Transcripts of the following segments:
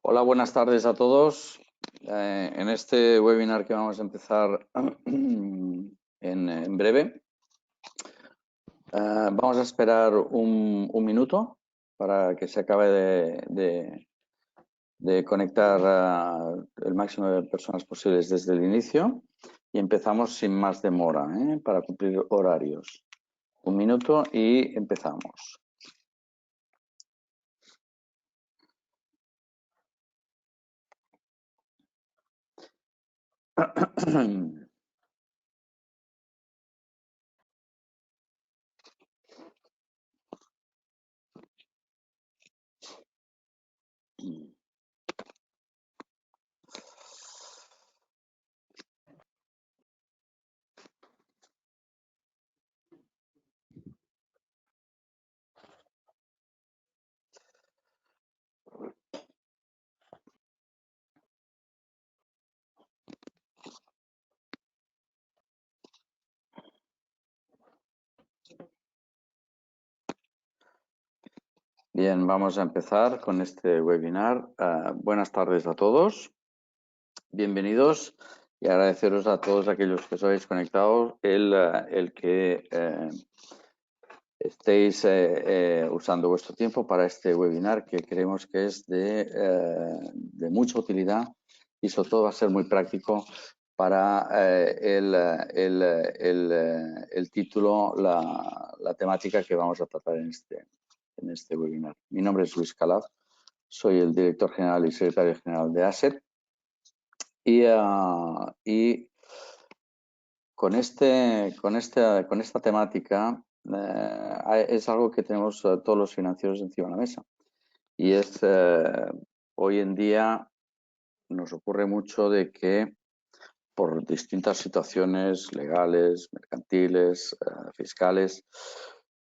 Hola, buenas tardes a todos. En este webinar que vamos a empezar en breve, vamos a esperar un minuto para que se acabe de conectar el máximo de personas posibles desde el inicio y empezamos sin más demora, para cumplir horarios. Un minuto y empezamos. Bien, vamos a empezar con este webinar. Buenas tardes a todos. Bienvenidos y agradeceros a todos aquellos que os habéis conectado el que estéis usando vuestro tiempo para este webinar que creemos que es de mucha utilidad y sobre todo va a ser muy práctico para el título, la temática que vamos a tratar en este webinar. Mi nombre es Luis Calaf, soy el director general y secretario general de ASET. Y con esta temática es algo que tenemos todos los financieros encima de la mesa. Y es hoy en día nos ocurre mucho de que por distintas situaciones legales, mercantiles, fiscales,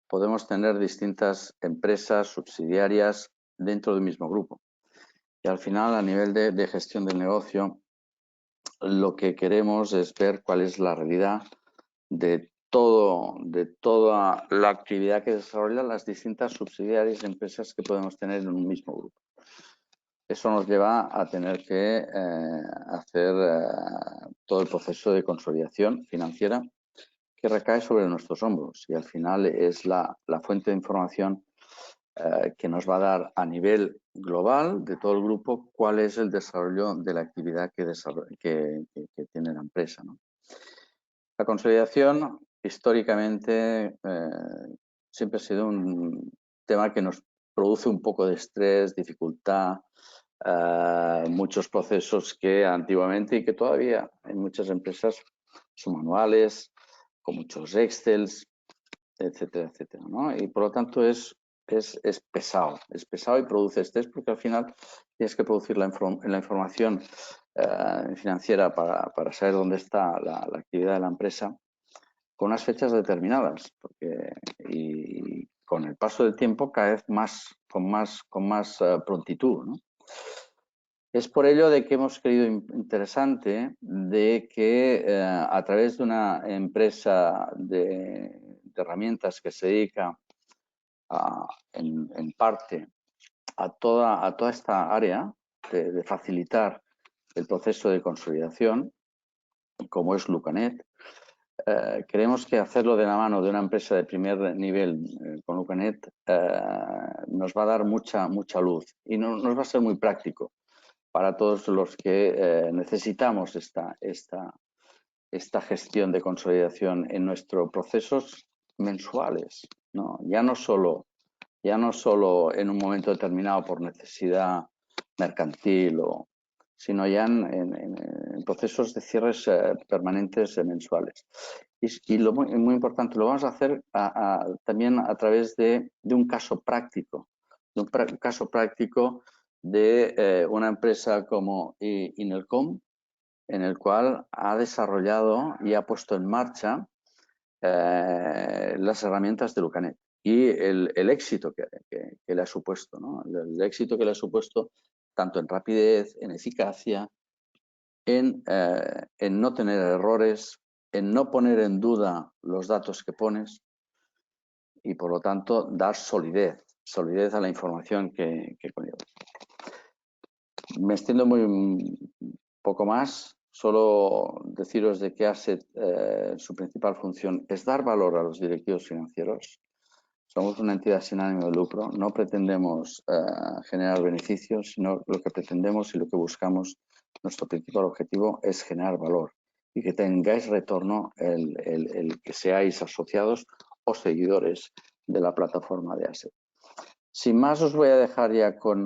podemos tener distintas empresas subsidiarias dentro del mismo grupo. Y al final, a nivel de gestión del negocio, lo que queremos es ver cuál es la realidad de toda la actividad que desarrollan las distintas subsidiarias de empresas que podemos tener en un mismo grupo. Eso nos lleva a tener que hacer todo el proceso de consolidación financiera que recae sobre nuestros hombros y al final es la fuente de información que nos va a dar a nivel global de todo el grupo cuál es el desarrollo de la actividad que tiene la empresa, ¿no? La consolidación históricamente siempre ha sido un tema que nos produce un poco de estrés, dificultad, muchos procesos que antiguamente y que todavía en muchas empresas son manuales, con muchos Excels, etcétera, etcétera, ¿no? Y por lo tanto es pesado y produce estrés porque al final tienes que producir la información financiera para saber dónde está la actividad de la empresa con unas fechas determinadas y con el paso del tiempo cada vez con más prontitud, ¿no? Es por ello de que hemos creído interesante de que a través de una empresa de herramientas que se dedica en parte a toda esta área de facilitar el proceso de consolidación, como es Lucanet, creemos que hacerlo de la mano de una empresa de primer nivel con Lucanet nos va a dar mucha luz y nos va a ser muy práctico para todos los que necesitamos esta gestión de consolidación en nuestros procesos mensuales, ¿no? Ya no solo en un momento determinado por necesidad mercantil, sino ya en procesos de cierres permanentes mensuales. Y muy importante, lo vamos a hacer también a través de un caso práctico, de una empresa como Inelcom, en el cual ha desarrollado y ha puesto en marcha las herramientas de Lucanet y el éxito que le ha supuesto, ¿no? El éxito que le ha supuesto tanto en rapidez, en eficacia, en no tener errores, en no poner en duda los datos que pones y por lo tanto dar solidez a la información que conlleva. Me extiendo muy poco más. Solo deciros de que Asset, su principal función es dar valor a los directivos financieros. Somos una entidad sin ánimo de lucro. No pretendemos generar beneficios, sino lo que pretendemos y lo que buscamos, nuestro principal objetivo es generar valor y que tengáis retorno el que seáis asociados o seguidores de la plataforma de Asset. Sin más, os voy a dejar ya con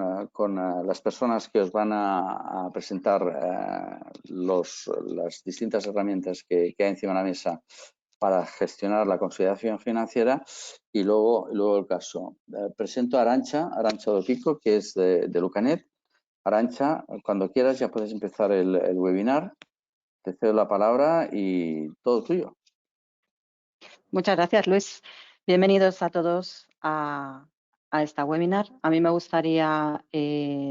las personas que os van a presentar las distintas herramientas que hay encima de la mesa para gestionar la consolidación financiera y luego el caso. Presento a Arantxa Dopico, que es de Lucanet. Arantxa, cuando quieras ya puedes empezar el webinar. Te cedo la palabra y todo tuyo. Muchas gracias, Luis. Bienvenidos a todos a esta webinar. A mí me gustaría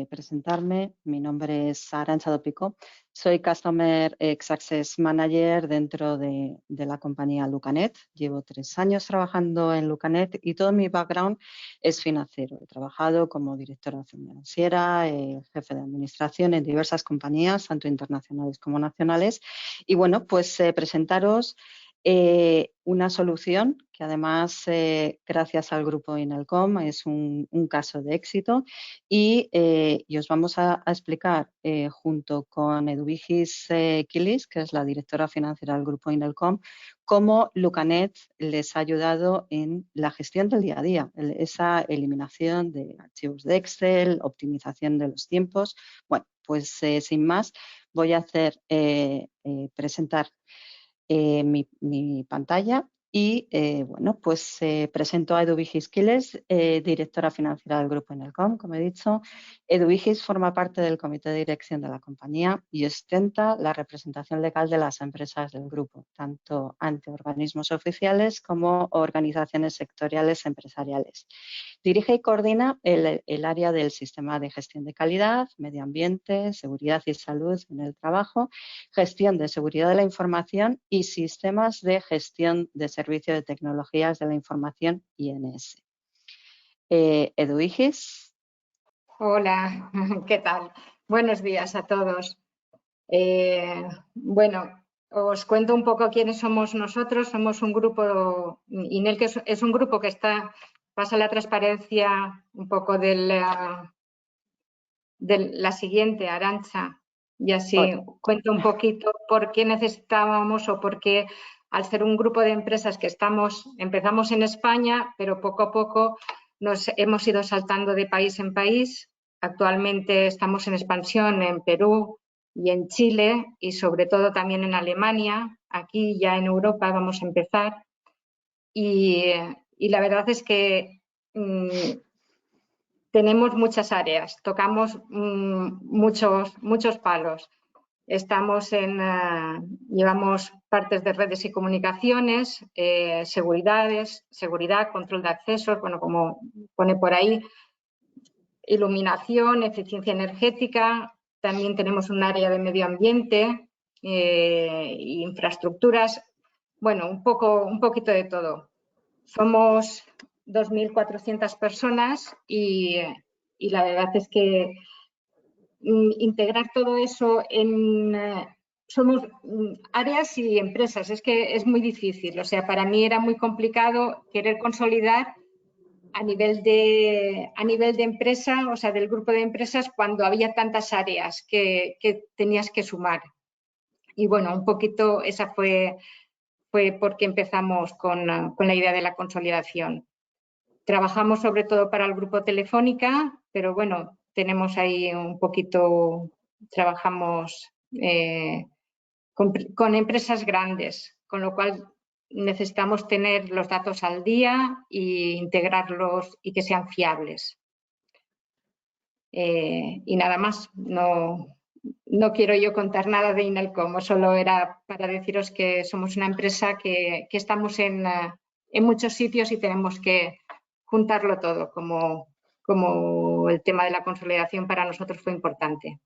presentarme. Mi nombre es Arantxa Dopico. Soy Customer Success Manager dentro de la compañía Lucanet. Llevo 3 años trabajando en Lucanet y todo mi background es financiero. He trabajado como directora financiera, jefe de administración en diversas compañías, tanto internacionales como nacionales. Y bueno, pues presentaros una solución que además, gracias al grupo Inelcom, es un caso de éxito y os vamos a explicar junto con Eduvigis Quilis, que es la directora financiera del grupo Inelcom, cómo Lucanet les ha ayudado en la gestión del día a día, esa eliminación de archivos de Excel, optimización de los tiempos. Bueno, pues sin más, voy a presentar mi pantalla y bueno, pues presento a Eduvigis Quiles, directora financiera del grupo Inelcom, como he dicho. Eduvigis forma parte del comité de dirección de la compañía y ostenta la representación legal de las empresas del grupo, tanto ante organismos oficiales como organizaciones sectoriales empresariales. Dirige y coordina el área del sistema de gestión de calidad, medio ambiente, seguridad y salud en el trabajo, gestión de seguridad de la información y sistemas de gestión de servicio de tecnologías de la información INS. Eduvigis. Hola, ¿qué tal? Buenos días a todos. Bueno, os cuento un poco quiénes somos nosotros. Somos un grupo, INEL, que es un grupo que pasa la transparencia un poco de la siguiente, Arantxa, y así cuento un poquito por qué necesitábamos o por qué, al ser un grupo de empresas que empezamos en España, pero poco a poco nos hemos ido saltando de país en país. Actualmente estamos en expansión en Perú y en Chile y sobre todo también en Alemania. Aquí ya en Europa vamos a empezar y la verdad es que tenemos muchas áreas, tocamos muchos palos. Llevamos partes de redes y comunicaciones, seguridad, control de accesos, bueno, como pone por ahí, iluminación, eficiencia energética. También tenemos un área de medio ambiente, infraestructuras. Bueno, un poquito de todo. Somos 2.400 personas y la verdad es que integrar todo eso somos áreas y empresas, es que es muy difícil. O sea, para mí era muy complicado querer consolidar a nivel de empresa, o sea, del grupo de empresas, cuando había tantas áreas que tenías que sumar. Y bueno, un poquito esa fue porque empezamos con la idea de la consolidación. Trabajamos sobre todo para el grupo Telefónica, pero bueno, tenemos ahí un poquito, trabajamos con empresas grandes, con lo cual necesitamos tener los datos al día e integrarlos y que sean fiables. Y nada más, no quiero yo contar nada de Inelcom, solo era para deciros que somos una empresa que estamos en muchos sitios y tenemos que juntarlo todo, como el tema de la consolidación para nosotros fue importante.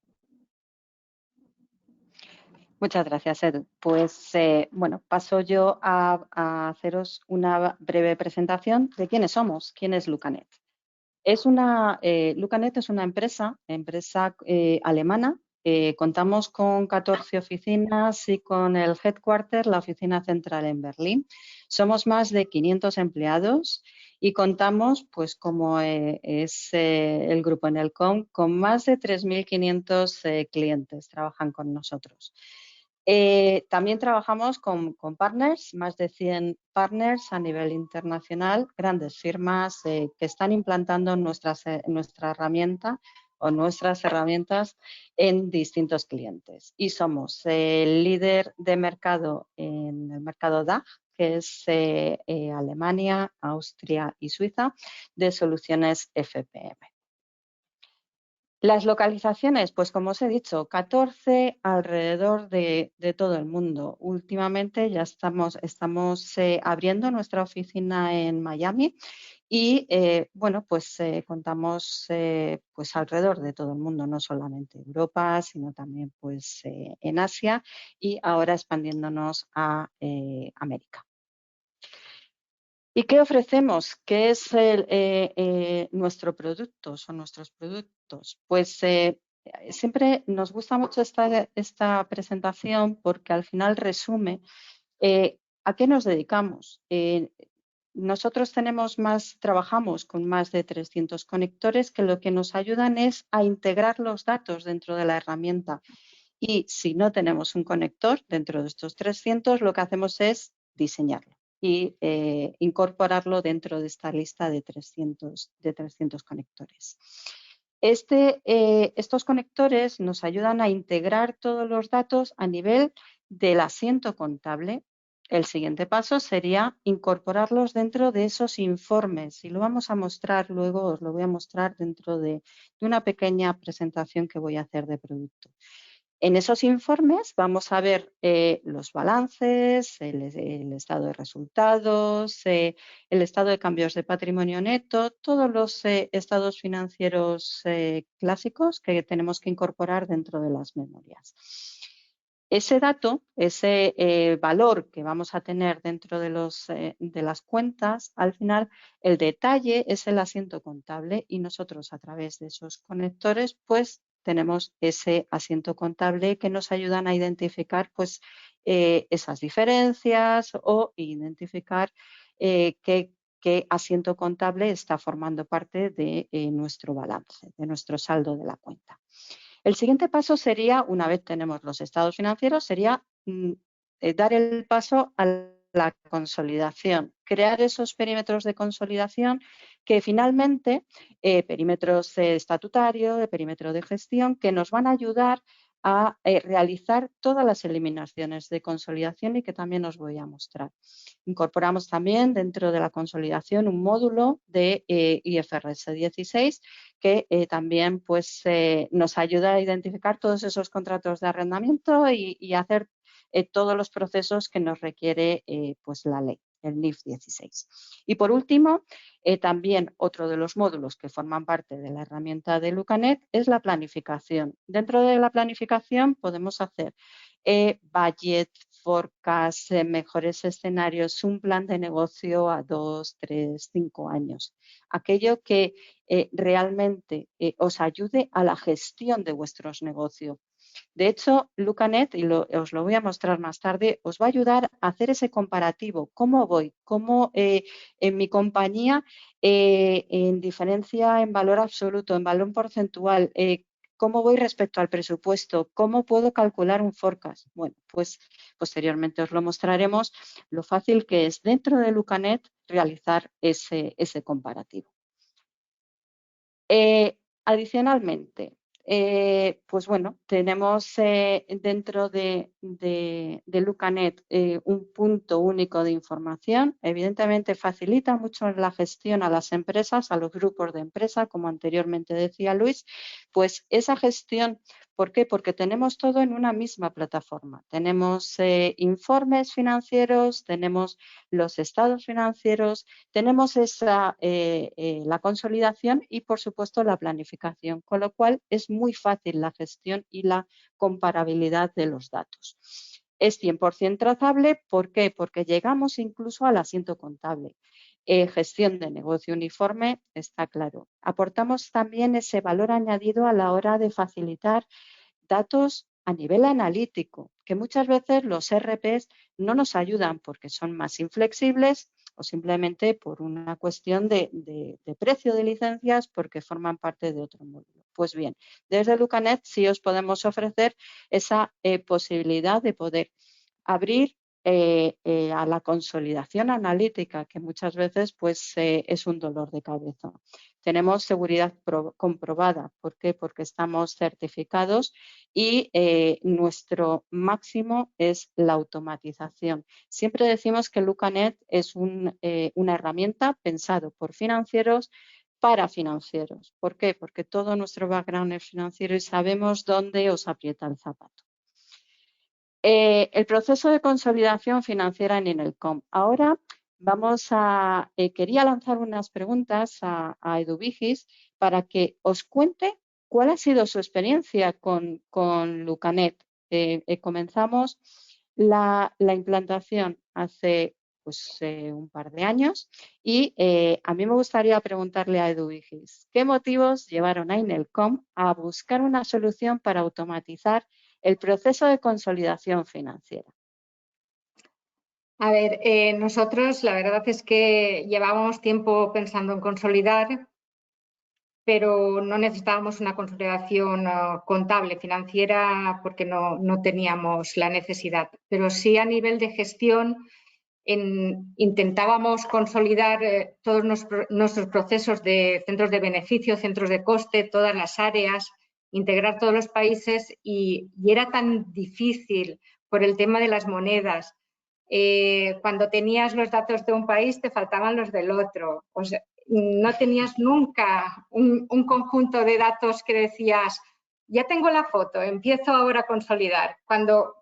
Muchas gracias, Edu. Pues bueno, paso yo a haceros una breve presentación de quiénes somos, quién es Lucanet. Lucanet es una empresa alemana. Contamos con 14 oficinas y con el headquarter, la oficina central en Berlín. Somos más de 500 empleados y contamos, pues como es el grupo Enelcom, con más de 3.500 clientes trabajan con nosotros. También trabajamos con partners, más de 100 partners a nivel internacional, grandes firmas que están implantando nuestra herramienta o nuestras herramientas en distintos clientes. Y somos el líder de mercado en el mercado DACH, que es Alemania, Austria y Suiza, de soluciones FPM. Las localizaciones, pues como os he dicho, 14 alrededor de todo el mundo. Últimamente ya estamos abriendo nuestra oficina en Miami y bueno, pues contamos pues alrededor de todo el mundo, no solamente Europa, sino también pues en Asia y ahora expandiéndonos a América. ¿Y qué ofrecemos? ¿Qué es nuestro producto? Son nuestros productos. Pues siempre nos gusta mucho esta presentación porque al final resume a qué nos dedicamos. Nosotros trabajamos con más de 300 conectores que lo que nos ayudan es a integrar los datos dentro de la herramienta. Y si no tenemos un conector dentro de estos 300, lo que hacemos es diseñarlo y incorporarlo dentro de esta lista de 300 conectores. Estos conectores nos ayudan a integrar todos los datos a nivel del asiento contable. El siguiente paso sería incorporarlos dentro de esos informes y lo vamos a mostrar luego, os lo voy a mostrar dentro de una pequeña presentación que voy a hacer de producto. En esos informes vamos a ver los balances, el estado de resultados, el estado de cambios de patrimonio neto, todos los estados financieros clásicos que tenemos que incorporar dentro de las memorias. Ese dato, ese valor que vamos a tener dentro de las cuentas, al final el detalle es el asiento contable y nosotros a través de esos conectores pues tenemos ese asiento contable que nos ayudan a identificar pues, esas diferencias o identificar qué asiento contable está formando parte de nuestro balance, de nuestro saldo de la cuenta. El siguiente paso sería, una vez tenemos los estados financieros, sería dar el paso a la consolidación, crear esos perímetros de consolidación que finalmente, perímetros estatutarios, de perímetro de gestión, que nos van a ayudar a realizar todas las eliminaciones de consolidación y que también os voy a mostrar. Incorporamos también dentro de la consolidación un módulo de IFRS 16 que también pues, nos ayuda a identificar todos esos contratos de arrendamiento y hacer todos los procesos que nos requiere pues la ley, el NIF 16. Y por último, también otro de los módulos que forman parte de la herramienta de Lucanet es la planificación. Dentro de la planificación podemos hacer budget, forecast, mejores escenarios, un plan de negocio a 2, 3, 5 años. Aquello que realmente os ayude a la gestión de vuestros negocios. De hecho, Lucanet, y os lo voy a mostrar más tarde, os va a ayudar a hacer ese comparativo. ¿Cómo voy? ¿Cómo en mi compañía, en diferencia en valor absoluto, en valor porcentual, cómo voy respecto al presupuesto? ¿Cómo puedo calcular un forecast? Bueno, pues posteriormente os lo mostraremos lo fácil que es dentro de Lucanet realizar ese comparativo. Adicionalmente, pues bueno, tenemos dentro de Lucanet un punto único de información. Evidentemente facilita mucho la gestión a las empresas, a los grupos de empresa, como anteriormente decía Luis, pues esa gestión, ¿por qué? Porque tenemos todo en una misma plataforma. Tenemos informes financieros, tenemos los estados financieros, tenemos la consolidación y, por supuesto, la planificación, con lo cual es muy fácil la gestión y la comparabilidad de los datos. Es 100% trazable, ¿por qué? Porque llegamos incluso al asiento contable. gestión de negocio uniforme, está claro. Aportamos también ese valor añadido a la hora de facilitar datos a nivel analítico, que muchas veces los RPs no nos ayudan porque son más inflexibles o simplemente por una cuestión de precio de licencias porque forman parte de otro módulo. Pues bien, desde Lucanet sí os podemos ofrecer esa posibilidad de poder abrir a la consolidación analítica, que muchas veces pues, es un dolor de cabeza. Tenemos seguridad comprobada. ¿Por qué? Porque estamos certificados y nuestro máximo es la automatización. Siempre decimos que Lucanet es una herramienta pensado por financieros para financieros. ¿Por qué? Porque todo nuestro background es financiero y sabemos dónde os aprieta el zapato. El proceso de consolidación financiera en Inelcom. Ahora quería lanzar unas preguntas a Eduvigis para que os cuente cuál ha sido su experiencia con Lucanet. Comenzamos la implantación hace un par de años y a mí me gustaría preguntarle a Eduvigis, ¿qué motivos llevaron a Inelcom a buscar una solución para automatizar el proceso de consolidación financiera? A ver, nosotros la verdad es que llevábamos tiempo pensando en consolidar, pero no necesitábamos una consolidación contable, financiera, porque no teníamos la necesidad. Pero sí a nivel de gestión intentábamos consolidar todos nuestros procesos de centros de beneficio, centros de coste, todas las áreas, integrar todos los países y era tan difícil por el tema de las monedas. Cuando tenías los datos de un país te faltaban los del otro. O sea, no tenías nunca un conjunto de datos que decías, ya tengo la foto, empiezo ahora a consolidar. Cuando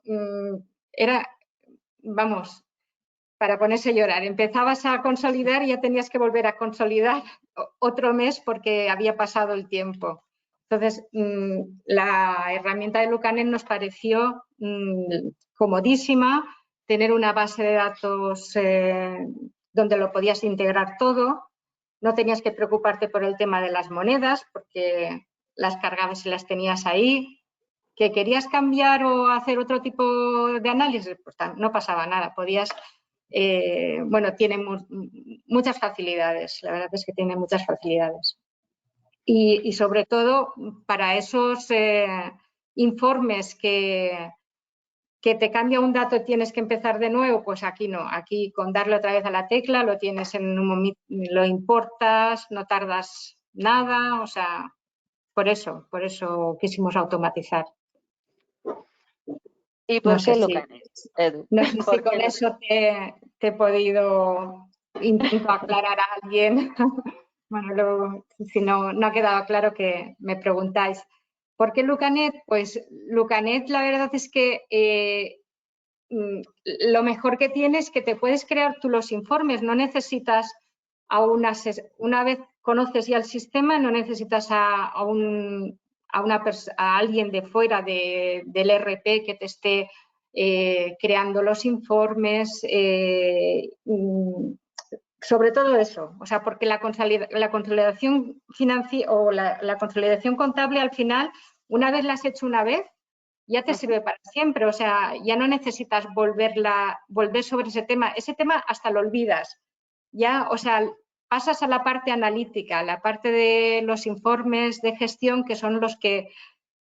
era, vamos, para ponerse a llorar. Empezabas a consolidar y ya tenías que volver a consolidar otro mes porque había pasado el tiempo. Entonces, la herramienta de Lucanet nos pareció comodísima, tener una base de datos donde lo podías integrar todo. No tenías que preocuparte por el tema de las monedas porque las cargabas y las tenías ahí. ¿Que querías cambiar o hacer otro tipo de análisis? Pues no pasaba nada. Podías... bueno, tiene muchas facilidades, la verdad es que tiene muchas facilidades. Y sobre todo para esos informes que te cambia un dato y tienes que empezar de nuevo, pues aquí no, aquí con darle otra vez a la tecla lo tienes en un momento, lo importas, no tardas nada, o sea, por eso quisimos automatizar. ¿Y por qué Lucanet, Edu? No sé si con eso te he podido, intento aclarar a alguien. Bueno, luego, si no ha quedado claro que me preguntáis. ¿Por qué Lucanet? Pues Lucanet la verdad es que lo mejor que tiene es que te puedes crear tú los informes. No necesitas una vez conoces ya el sistema, no necesitas a alguien de fuera del RP que te esté creando los informes, sobre todo eso, o sea, porque la consolidación financiera o la consolidación contable al final, una vez la has hecho una vez, ya te sirve para siempre, o sea, ya no necesitas volver sobre ese tema hasta lo olvidas, ya, o sea, pasas a la parte analítica, la parte de los informes de gestión que son los que,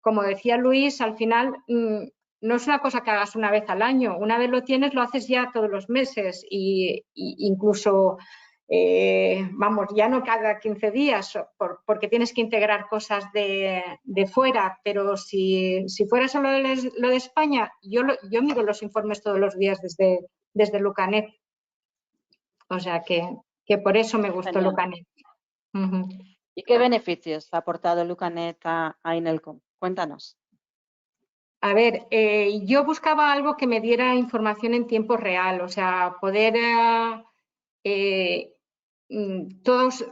como decía Luis, al final no es una cosa que hagas una vez al año, una vez lo tienes lo haces ya todos los meses y incluso, vamos, ya no cada 15 días porque tienes que integrar cosas de fuera, pero si fuera solo lo de España, yo miro los informes todos los días desde Lucanet, o sea que por eso me gustó Lucanet. ¿Y qué beneficios ha aportado Lucanet a Inelcom? Cuéntanos. A ver, yo buscaba algo que me diera información en tiempo real, o sea, poder en todos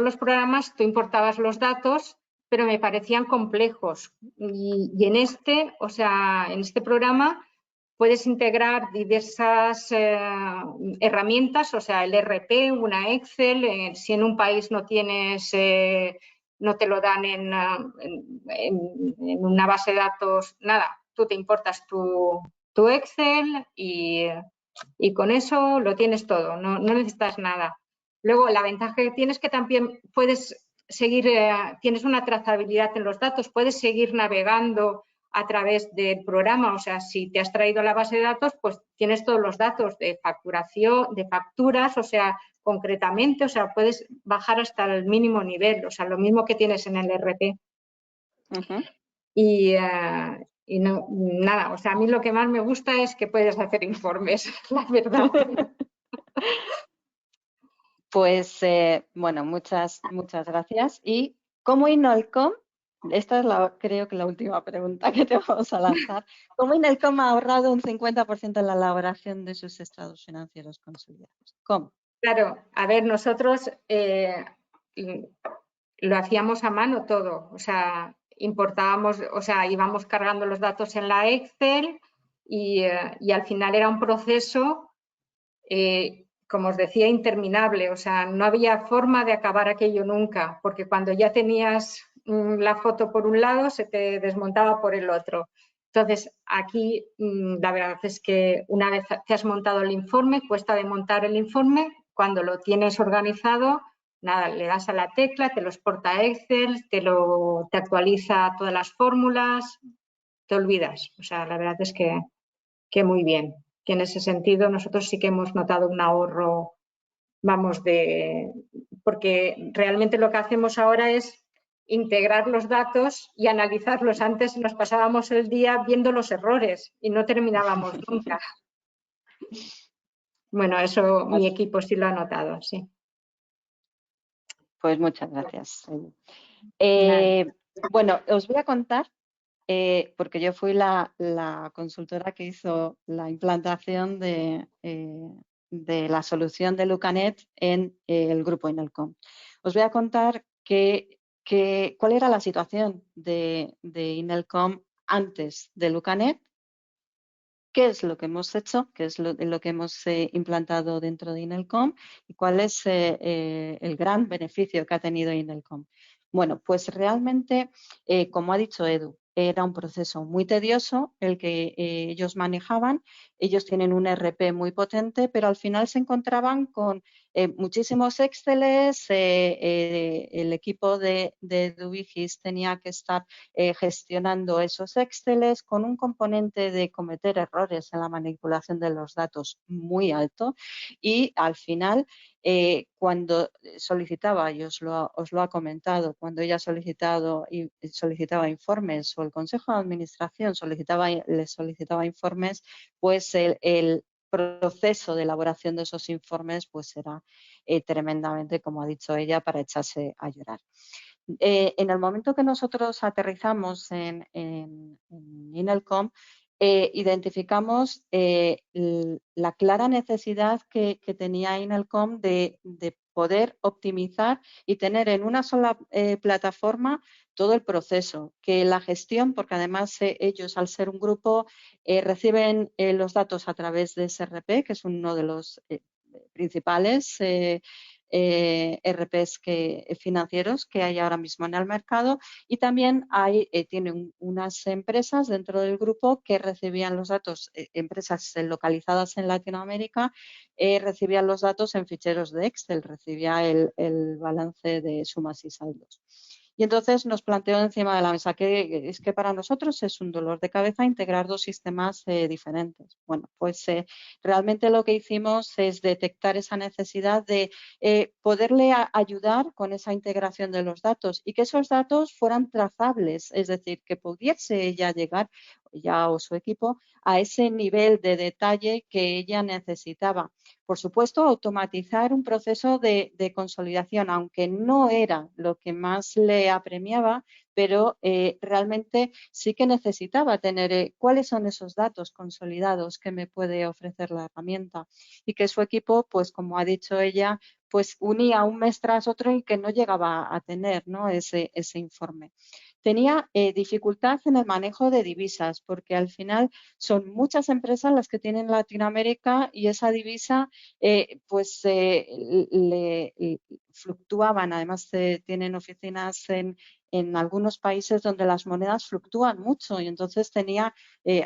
los programas tú importabas los datos, pero me parecían complejos. Y en este programa puedes integrar diversas herramientas, o sea, el RP, una Excel, si en un país no tienes, no te lo dan en una base de datos, nada, tú te importas tu Excel y con eso lo tienes todo, no necesitas nada. Luego, la ventaja que tienes es que también puedes seguir, tienes una trazabilidad en los datos, puedes seguir navegando a través del programa, o sea, si te has traído la base de datos, pues tienes todos los datos de facturación, de facturas, o sea, concretamente, o sea, puedes bajar hasta el mínimo nivel, o sea, lo mismo que tienes en el RP. Y no, nada, o sea, a mí lo que más me gusta es que puedes hacer informes, la verdad. Pues, bueno, muchas gracias. Y como Inelcom, esta es creo que la última pregunta que te vamos a lanzar. ¿Cómo Inelcom ha ahorrado un 50% en la elaboración de sus estados financieros consolidados? ¿Cómo? Claro, a ver, nosotros lo hacíamos a mano todo, o sea, importábamos, o sea, íbamos cargando los datos en la Excel y al final era un proceso, como os decía, interminable, o sea, no había forma de acabar aquello nunca, porque cuando ya tenías la foto por un lado, se te desmontaba por el otro. Entonces, aquí la verdad es que una vez te has montado el informe, cuesta de montar el informe, cuando lo tienes organizado, nada, le das a la tecla, te lo exporta a Excel, te actualiza todas las fórmulas, te olvidas. O sea, la verdad es que muy bien. Que en ese sentido nosotros sí que hemos notado un ahorro, vamos, porque realmente lo que hacemos ahora es integrar los datos y analizarlos. Antes nos pasábamos el día viendo los errores y no terminábamos nunca. Bueno, eso mi equipo sí lo ha notado, sí. Pues muchas gracias. Bueno, os voy a contar, porque yo fui la consultora que hizo la implantación de la solución de Lucanet en el grupo Inelcom. Os voy a contar cuál era la situación de Inelcom antes de Lucanet, qué es lo que hemos hecho, qué es lo que hemos implantado dentro de Inelcom y cuál es el gran beneficio que ha tenido Inelcom. Bueno, pues realmente, como ha dicho Edu, era un proceso muy tedioso el que ellos manejaban. Ellos tienen un RP muy potente, pero al final se encontraban con muchísimos Exceles. El equipo de Dubigis tenía que estar gestionando esos Exceles con un componente de cometer errores en la manipulación de los datos muy alto y al final cuando solicitaba, y os lo ha comentado, cuando ella solicitaba informes o el Consejo de Administración les solicitaba informes, pues el proceso de elaboración de esos informes pues era tremendamente, como ha dicho ella, para echarse a llorar. En el momento que nosotros aterrizamos en Inelcom, identificamos la clara necesidad que tenía Inelcom de poder optimizar y tener en una sola plataforma todo el proceso, que la gestión, porque además ellos al ser un grupo reciben los datos a través de SRP, que es uno de los principales RPs financieros que hay ahora mismo en el mercado y también tienen unas empresas dentro del grupo que recibían los datos, empresas localizadas en Latinoamérica, recibían los datos en ficheros de Excel, recibía el balance de sumas y saldos. Y entonces nos planteó encima de la mesa que es que para nosotros es un dolor de cabeza integrar dos sistemas diferentes. Bueno, pues realmente lo que hicimos es detectar esa necesidad de poderle ayudar con esa integración de los datos y que esos datos fueran trazables, es decir, que pudiese ella llegar, ya o su equipo, a ese nivel de detalle que ella necesitaba. Por supuesto, automatizar un proceso de consolidación, aunque no era lo que más le apremiaba, pero realmente sí que necesitaba tener cuáles son esos datos consolidados que me puede ofrecer la herramienta y que su equipo, pues como ha dicho ella, pues unía un mes tras otro y que no llegaba a tener, ¿no? ese informe. tenía dificultad en el manejo de divisas, porque al final son muchas empresas las que tienen Latinoamérica y esa divisa fluctuaban. Además, tienen oficinas en algunos países donde las monedas fluctúan mucho y entonces tenía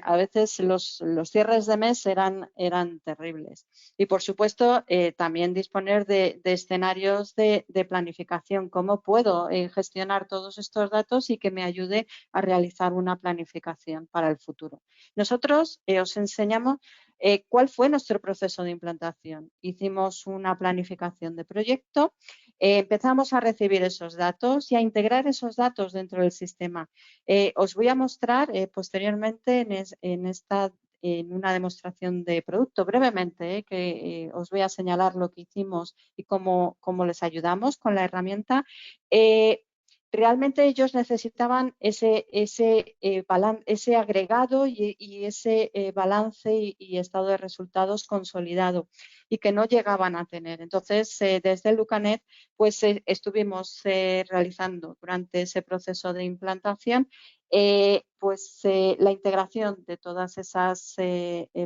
a veces los cierres de mes eran terribles. Y por supuesto también disponer de escenarios de planificación. ¿Cómo puedo gestionar todos estos datos y que me ayude a realizar una planificación para el futuro? Nosotros os enseñamos cuál fue nuestro proceso de implantación. Hicimos una planificación de proyecto, empezamos a recibir esos datos y a integrar esos datos dentro del sistema. Os voy a mostrar posteriormente en una demostración de producto brevemente, que os voy a señalar lo que hicimos y cómo les ayudamos con la herramienta. Realmente ellos necesitaban ese agregado y ese balance y estado de resultados consolidado y que no llegaban a tener. Entonces, desde Lucanet, pues estuvimos realizando durante ese proceso de implantación la integración de todas esas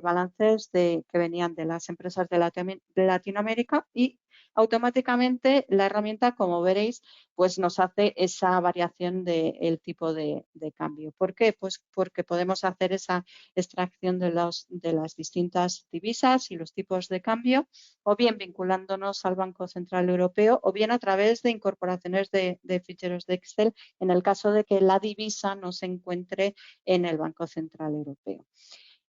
balances que venían de las empresas de Latinoamérica y automáticamente la herramienta, como veréis, pues nos hace esa variación del tipo de cambio. ¿Por qué? Pues porque podemos hacer esa extracción de las distintas divisas y los tipos de cambio, o bien vinculándonos al Banco Central Europeo, o bien a través de incorporaciones de ficheros de Excel en el caso de que la divisa no se encuentre en el Banco Central Europeo.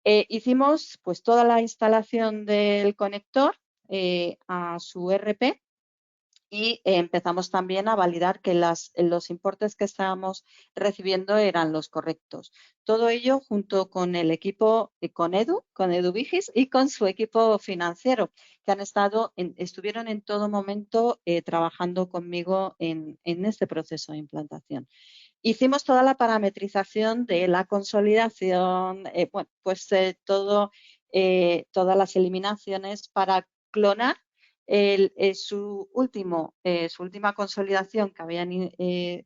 Hicimos pues toda la instalación del conector a su ERP y empezamos también a validar que los importes que estábamos recibiendo eran los correctos. Todo ello junto con el equipo, con EduVigis y con su equipo financiero, que estuvieron en todo momento trabajando conmigo en este proceso de implantación. Hicimos toda la parametrización de la consolidación, todas las eliminaciones para clonar su última consolidación que habían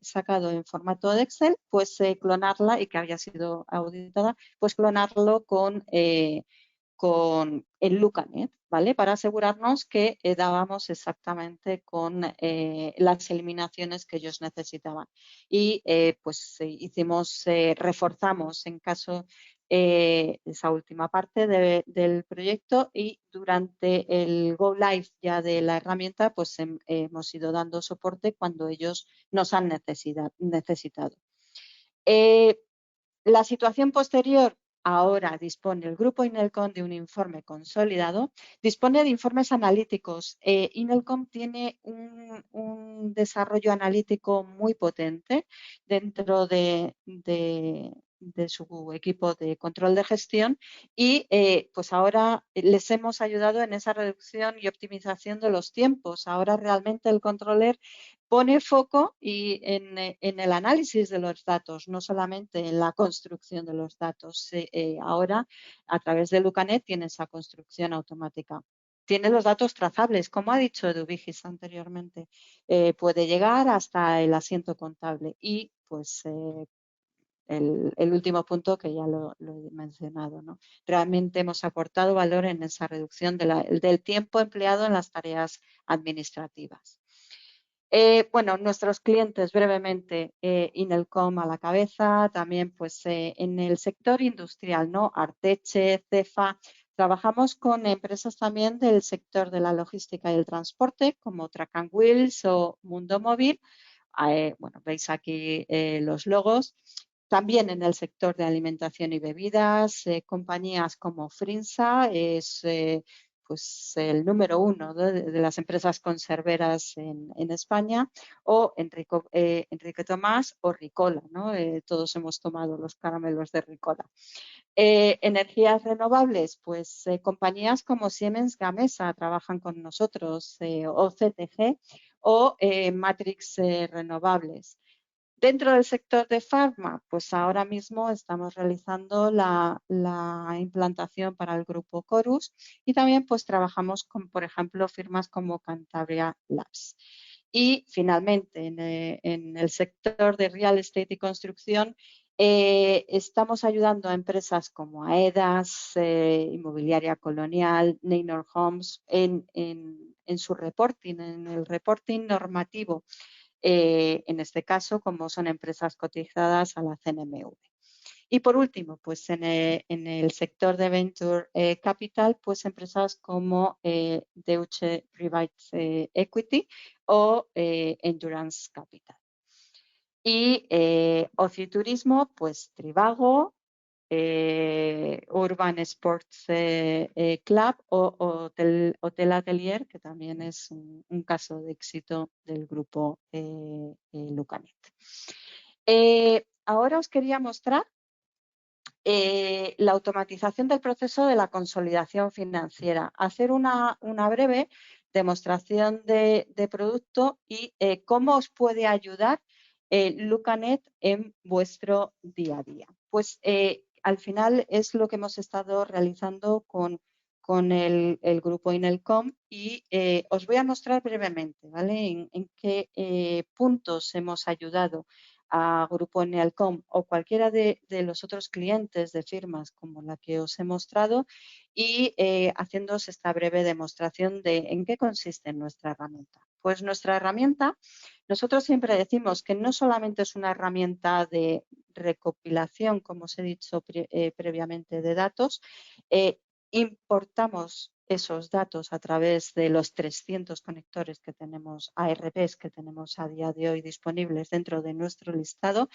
sacado en formato de Excel, pues clonarla y que había sido auditada, pues clonarlo con el Lucanet, ¿vale? Para asegurarnos que dábamos exactamente con las eliminaciones que ellos necesitaban. Y reforzamos en caso esa última parte del proyecto y durante el Go Live ya de la herramienta, pues hemos ido dando soporte cuando ellos nos han necesitado. La situación posterior, ahora dispone el grupo INELCOM de un informe consolidado, dispone de informes analíticos. INELCOM tiene un desarrollo analítico muy potente dentro de su equipo de control de gestión y pues ahora les hemos ayudado en esa reducción y optimización de los tiempos. Ahora realmente el controller pone foco en el análisis de los datos, no solamente en la construcción de los datos. Ahora, a través de Lucanet, tiene esa construcción automática. Tiene los datos trazables, como ha dicho EduVigis anteriormente. Puede llegar hasta el asiento contable y, pues, el último punto que ya lo he mencionado, ¿no? Realmente hemos aportado valor en esa reducción del tiempo empleado en las tareas administrativas. Nuestros clientes brevemente, INELCOM a la cabeza, también pues en el sector industrial, ¿no? Arteche, Cefa. Trabajamos con empresas también del sector de la logística y el transporte, como Track and Wheels o Mundo Móvil. Veis aquí los logos. También en el sector de alimentación y bebidas, compañías como Frinsa es pues el número 1 de las empresas conserveras en España, o Enrique Tomás o Ricola, ¿no? Todos hemos tomado los caramelos de Ricola. Energías renovables, pues compañías como Siemens Gamesa trabajan con nosotros, o CTG o Matrix Renovables. Dentro del sector de farma, pues ahora mismo estamos realizando la implantación para el grupo Corus y también pues trabajamos con, por ejemplo, firmas como Cantabria Labs. Y finalmente, en el sector de real estate y construcción, estamos ayudando a empresas como AEDAS, Inmobiliaria Colonial, Neynor Homes, en su reporting, en el reporting normativo, en este caso, como son empresas cotizadas a la CNMV. Y por último, pues en el sector de Venture Capital, pues empresas como Deutsche Private Equity o Endurance Capital. Y ocio y turismo, pues Trivago, Urban Sports Club o Hotel Atelier, que también es un caso de éxito del grupo Lucanet. Ahora os quería mostrar la automatización del proceso de la consolidación financiera. Hacer una breve demostración de producto y cómo os puede ayudar Lucanet en vuestro día a día. Pues al final es lo que hemos estado realizando con el grupo Inelcom y os voy a mostrar brevemente, ¿vale? En qué puntos hemos ayudado a Grupo Inelcom o cualquiera de los otros clientes de firmas como la que os he mostrado y haciéndoos esta breve demostración de en qué consiste nuestra herramienta. Pues nuestra herramienta, nosotros siempre decimos que no solamente es una herramienta de recopilación, como os he dicho previamente, de datos, importamos esos datos a través de los 300 conectores que tenemos, ARPs que tenemos a día de hoy disponibles dentro de nuestro listado.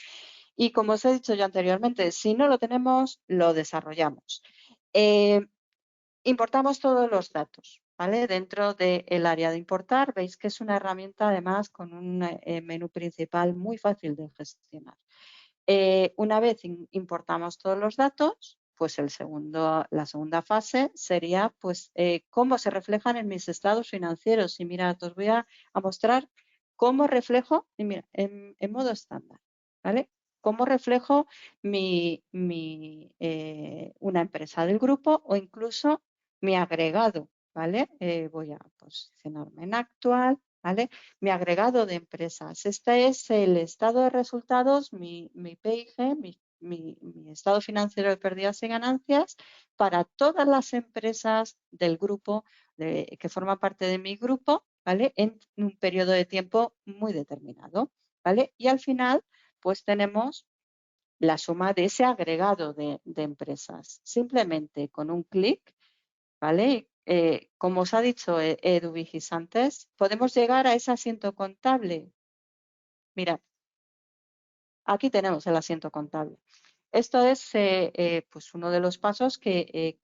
Y como os he dicho yo anteriormente, si no lo tenemos, lo desarrollamos. Importamos todos los datos, ¿vale? Dentro del área de importar, veis que es una herramienta además con un menú principal muy fácil de gestionar. Una vez importamos todos los datos, pues la segunda fase sería pues, cómo se reflejan en mis estados financieros. Y mirad, os voy a mostrar cómo reflejo en modo estándar, ¿vale? Cómo reflejo una empresa del grupo o incluso mi agregado, ¿vale? Voy a posicionarme en actual, ¿vale? Mi agregado de empresas. Este es el estado de resultados, mi PIG, mi estado financiero de pérdidas y ganancias para todas las empresas del grupo que forman parte de mi grupo, ¿vale? En un periodo de tiempo muy determinado, ¿vale? Y al final, pues tenemos la suma de ese agregado de empresas. Simplemente con un clic, ¿vale? Como os ha dicho Edu Vigis antes, podemos llegar a ese asiento contable. Mirad, aquí tenemos el asiento contable. Esto es pues uno de los pasos que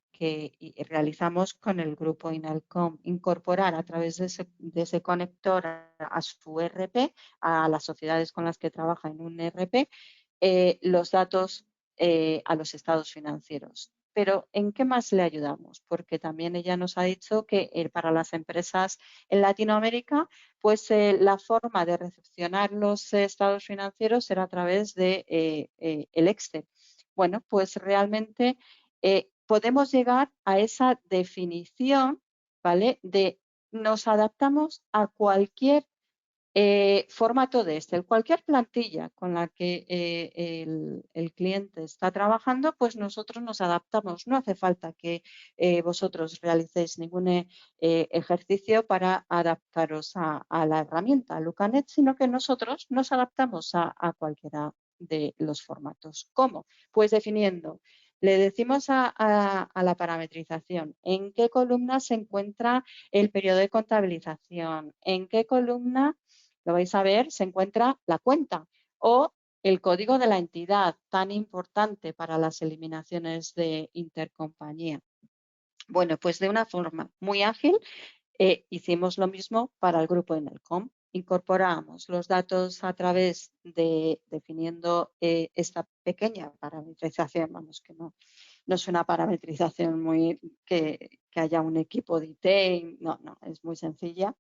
realizamos con el grupo Inelcom, incorporar a través de ese conector a su ERP, a las sociedades con las que trabaja en un ERP, los datos a los estados financieros. Pero ¿en qué más le ayudamos? Porque también ella nos ha dicho que para las empresas en Latinoamérica, pues la forma de recepcionar los estados financieros será a través de el Excel. Bueno, pues realmente podemos llegar a esa definición, ¿vale? De nos adaptamos a cualquier formato de Excel. Cualquier plantilla con la que el cliente está trabajando, pues nosotros nos adaptamos. No hace falta que vosotros realicéis ningún ejercicio para adaptaros a la herramienta Lucanet, sino que nosotros nos adaptamos a cualquiera de los formatos. ¿Cómo? Pues definiendo. Le decimos a la parametrización en qué columna se encuentra el periodo de contabilización, en qué columna, lo vais a ver, se encuentra la cuenta o el código de la entidad, tan importante para las eliminaciones de intercompañía. Bueno, pues de una forma muy ágil hicimos lo mismo para el grupo Inelcom. Incorporamos los datos a través de definiendo esta pequeña parametrización, vamos, que no es una parametrización muy que haya un equipo de IT, no, es muy sencilla.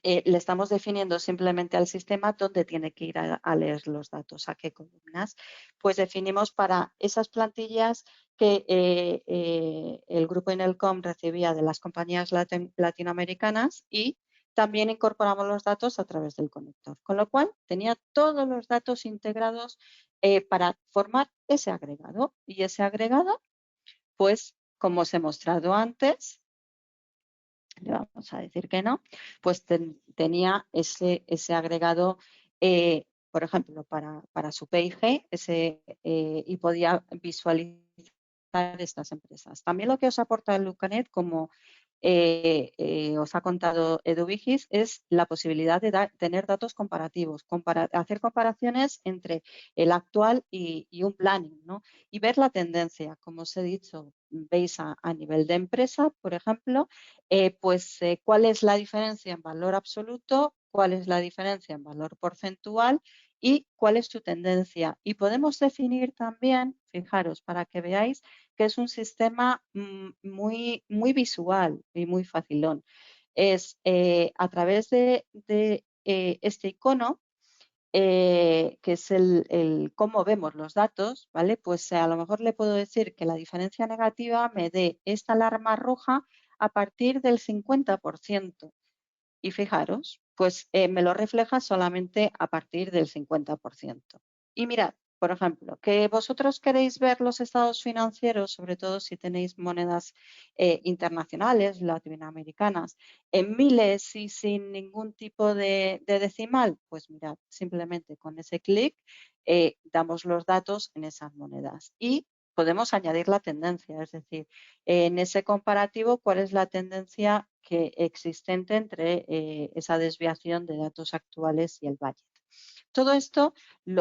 Le estamos definiendo simplemente al sistema dónde tiene que ir a leer los datos, a qué columnas. Pues definimos para esas plantillas que el grupo Inelcom recibía de las compañías latinoamericanas y también incorporamos los datos a través del conector, con lo cual tenía todos los datos integrados para formar ese agregado. Y ese agregado, pues, como os he mostrado antes, le vamos a decir que no, pues tenía ese agregado, por ejemplo, para su PIG y podía visualizar estas empresas. También lo que os aporta el Lucanet, como os ha contado Eduvigis, es la posibilidad de tener datos comparativos, hacer comparaciones entre el actual y un planning, ¿no? Y ver la tendencia. Como os he dicho, veis a nivel de empresa, por ejemplo, cuál es la diferencia en valor absoluto, cuál es la diferencia en valor porcentual y cuál es su tendencia. Y podemos definir también, fijaros, para que veáis que es un sistema muy, muy visual y muy facilón. Es a través de este icono, que es el cómo vemos los datos, ¿vale? Pues a lo mejor le puedo decir que la diferencia negativa me dé esta alarma roja a partir del 50%. Y fijaros, pues me lo refleja solamente a partir del 50%. Y mirad, por ejemplo, que vosotros queréis ver los estados financieros, sobre todo si tenéis monedas internacionales, latinoamericanas, en miles y sin ningún tipo de decimal, pues mirad, simplemente con ese clic damos los datos en esas monedas. Y podemos añadir la tendencia, es decir, en ese comparativo, cuál es la tendencia existente entre esa desviación de datos actuales y el budget. Todo esto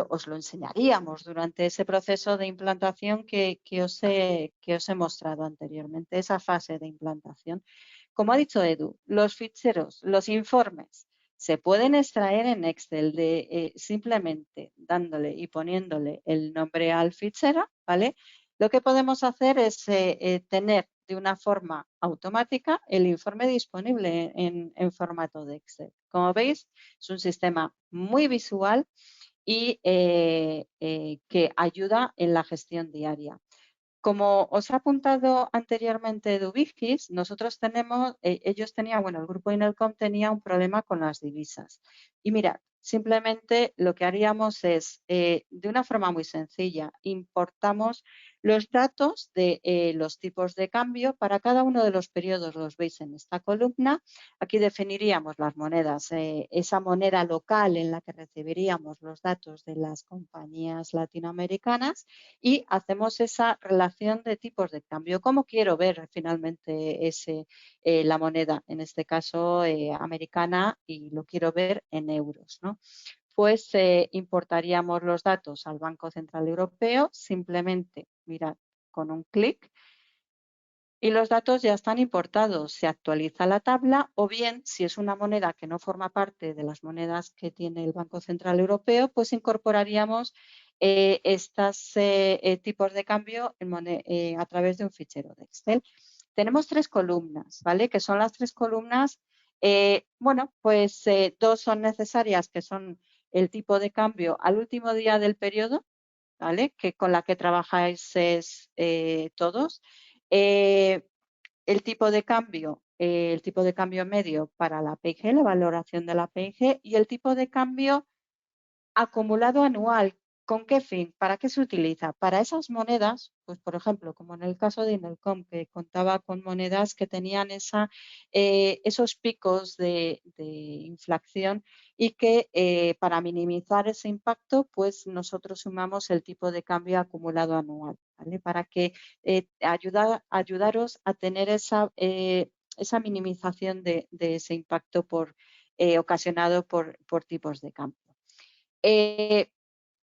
os lo enseñaríamos durante ese proceso de implantación que os he mostrado anteriormente, esa fase de implantación. Como ha dicho Edu, los ficheros, los informes, se pueden extraer en Excel simplemente dándole y poniéndole el nombre al fichero, ¿vale? Lo que podemos hacer es tener de una forma automática el informe disponible en formato de Excel. Como veis, es un sistema muy visual y que ayuda en la gestión diaria. Como os ha apuntado anteriormente Eduvigis, nosotros tenemos, ellos tenían, bueno, el grupo Inelcom tenía un problema con las divisas. Y mirad, simplemente lo que haríamos es, de una forma muy sencilla, importamos los datos de los tipos de cambio para cada uno de los periodos, los veis en esta columna. Aquí definiríamos las monedas, esa moneda local en la que recibiríamos los datos de las compañías latinoamericanas y hacemos esa relación de tipos de cambio. ¿Cómo quiero ver finalmente la moneda, en este caso americana, y lo quiero ver en euros, ¿no? Pues importaríamos los datos al Banco Central Europeo, simplemente, mirad, con un clic, y los datos ya están importados. Se actualiza la tabla o bien, si es una moneda que no forma parte de las monedas que tiene el Banco Central Europeo, pues incorporaríamos estos tipos de cambio a través de un fichero de Excel. Tenemos 3 columnas, ¿vale? Que son las 3 columnas. Bueno, pues 2 son necesarias, que son el tipo de cambio al último día del periodo, ¿vale? Que con la que trabajáis todos. El tipo de cambio medio para la PIG, la valoración de la PIG, y el tipo de cambio acumulado anual. ¿Con qué fin? ¿Para qué se utiliza? Para esas monedas, pues por ejemplo, como en el caso de Inelcom, que contaba con monedas que tenían esos picos de inflación y que para minimizar ese impacto, pues nosotros sumamos el tipo de cambio acumulado anual, ¿vale? Para que ayudaros a tener esa minimización de ese impacto ocasionado por tipos de cambio.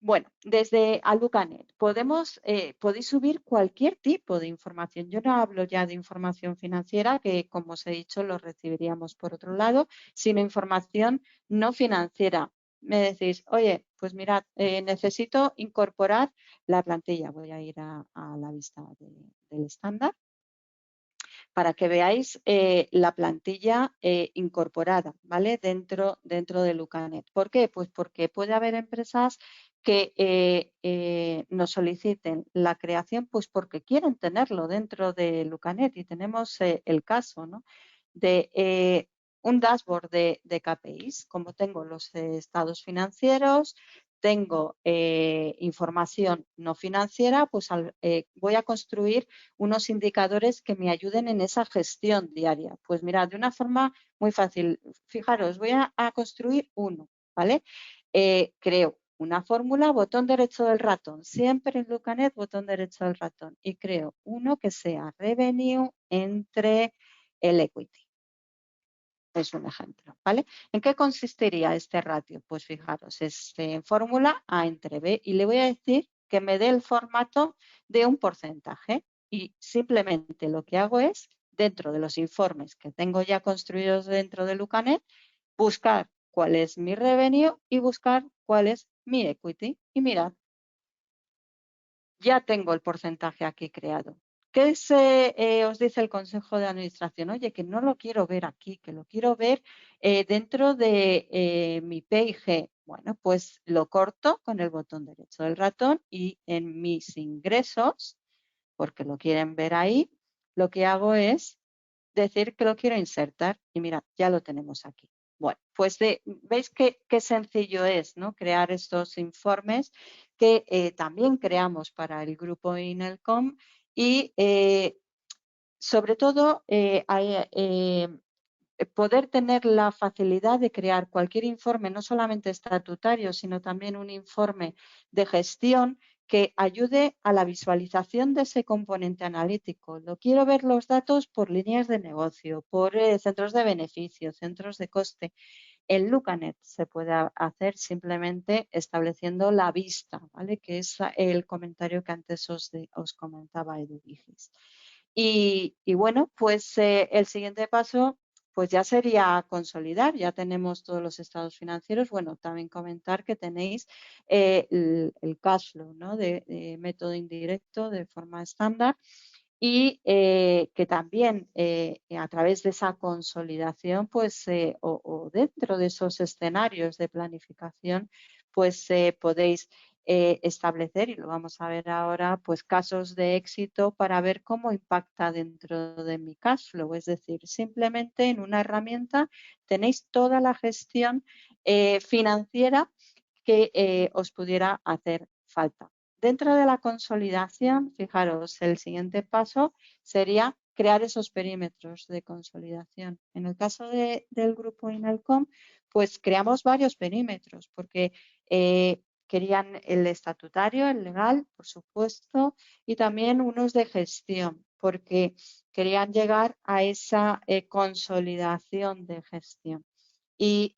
Bueno, desde Alucanet podéis subir cualquier tipo de información. Yo no hablo ya de información financiera, que como os he dicho lo recibiríamos por otro lado, sino información no financiera. Me decís, oye, pues mirad, necesito incorporar la plantilla. Voy a ir a la vista del estándar para que veáis la plantilla incorporada, ¿vale? Dentro de Lucanet. ¿Por qué? Pues porque puede haber empresas que nos soliciten la creación, pues porque quieren tenerlo dentro de Lucanet, y tenemos el caso, ¿no? De un dashboard de KPIs, como tengo los estados financieros, tengo información no financiera, pues voy a construir unos indicadores que me ayuden en esa gestión diaria. Pues mirad, de una forma muy fácil, fijaros, voy a construir uno, ¿vale? Creo una fórmula, botón derecho del ratón, siempre en Lucanet, botón derecho del ratón, y creo uno que sea revenue entre el equity. Es un ejemplo, ¿vale? ¿En qué consistiría este ratio? Pues fijaros, es fórmula A entre B y le voy a decir que me dé el formato de un porcentaje y simplemente lo que hago es, dentro de los informes que tengo ya construidos dentro de Lucanet, buscar cuál es mi revenue y buscar cuál es mi equity. Y mirad, ya tengo el porcentaje aquí creado. ¿Qué os dice el Consejo de Administración? Oye, que no lo quiero ver aquí, que lo quiero ver dentro de mi PIG. Bueno, pues lo corto con el botón derecho del ratón y en mis ingresos, porque lo quieren ver ahí, lo que hago es decir que lo quiero insertar y mira, ya lo tenemos aquí. Bueno, pues veis qué sencillo es, ¿no? Crear estos informes que también creamos para el grupo INELCOM y sobre todo poder tener la facilidad de crear cualquier informe, no solamente estatutario, sino también un informe de gestión que ayude a la visualización de ese componente analítico. Lo quiero ver los datos por líneas de negocio, por centros de beneficio, centros de coste. En Lucanet se puede hacer simplemente estableciendo la vista, ¿vale? Que es el comentario que antes os comentaba Edu Vigis. Y bueno, pues el siguiente paso pues ya sería consolidar, ya tenemos todos los estados financieros. Bueno, también comentar que tenéis el cash flow, ¿no? de método indirecto de forma estándar y que también a través de esa consolidación pues o dentro de esos escenarios de planificación pues podéis establecer, y lo vamos a ver ahora, pues casos de éxito para ver cómo impacta dentro de mi cash flow. Es decir, simplemente en una herramienta tenéis toda la gestión financiera que os pudiera hacer falta. Dentro de la consolidación, fijaros, el siguiente paso sería crear esos perímetros de consolidación. En el caso del grupo INELCOM, pues creamos varios perímetros porque querían el estatutario, el legal, por supuesto, y también unos de gestión, porque querían llegar a esa consolidación de gestión. Y